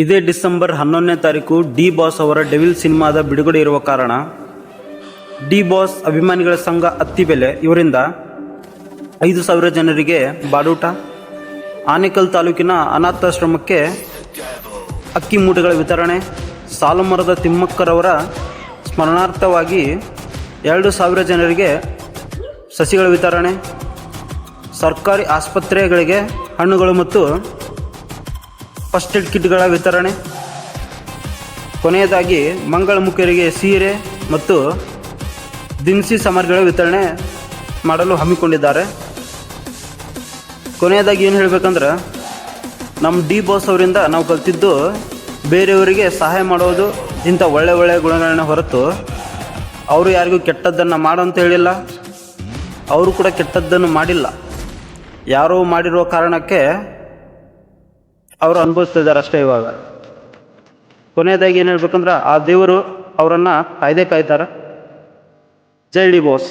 ಇದೇ ಡಿಸೆಂಬರ್ 11ನೇ ತಾರೀಕು D boss ಅವರ ಡೆವಿಲ್ ಸಿನಿಮಾದ ಬಿಡುಗಡೆ ಇರುವ ಕಾರಣ ಡಿ ಬಾಸ್ ಅಭಿಮಾನಿಗಳ ಸಂಘ ಅತ್ತಿಬೆಲೆ ಇವರಿಂದ 5,000 ಜನರಿಗೆ ಬಾಡೂಟ, ಆನೇಕಲ್ ತಾಲೂಕಿನ ಅನಾಥಾಶ್ರಮಕ್ಕೆ ಅಕ್ಕಿ ಮೂಟೆಗಳ ವಿತರಣೆ, ಸಾಲುಮರದ ತಿಮ್ಮಕ್ಕರವರ ಸ್ಮರಣಾರ್ಥವಾಗಿ 2,000 ಜನರಿಗೆ ಸಸಿಗಳ ವಿತರಣೆ, ಸರ್ಕಾರಿ ಆಸ್ಪತ್ರೆಗಳಿಗೆ ಹಣ್ಣುಗಳು ಮತ್ತು ಫಸ್ಟ್ ಏಡ್ ಕಿಟ್ಗಳ ವಿತರಣೆ, ಕೊನೆಯದಾಗಿ ಮಂಗಳಮುಖಿಯರಿಗೆ ಸೀರೆ ಮತ್ತು ದಿನಸಿ ಸಾಮಗ್ರಿಗಳ ವಿತರಣೆ ಮಾಡಲು ಹಮ್ಮಿಕೊಂಡಿದ್ದಾರೆ. ಕೊನೆಯದಾಗಿ ಏನು ಹೇಳಬೇಕಂದ್ರೆ, ನಮ್ಮ ಡಿ ಬಾಸ್ ಅವರಿಂದ ನಾವು ಕಲಿತಿದ್ದು ಬೇರೆಯವರಿಗೆ ಸಹಾಯ ಮಾಡೋದು, ಇಂಥ ಒಳ್ಳೆಯ ಗುಣಗಳನ್ನ ಹೊರತು ಅವರು ಯಾರಿಗೂ ಕೆಟ್ಟದ್ದನ್ನು ಮಾಡೋಂತ ಹೇಳಿಲ್ಲ, ಅವರು ಕೂಡ ಕೆಟ್ಟದ್ದನ್ನು ಮಾಡಿಲ್ಲ. ಯಾರೋ ಮಾಡಿರೋ ಕಾರಣಕ್ಕೆ ಅವರು ಅನುಭವಿಸ್ತಿದ್ದಾರೆ ಅಷ್ಟೇ. ಇವಾಗ ಕೊನೆಯದಾಗಿ ಏನು ಹೇಳ್ಬೇಕಂದ್ರೆ, ಆ ದೇವರು ಅವರನ್ನು ಕಾಯ್ತಾರೆ. ಜೈ ಡಿ ಬಾಸ್.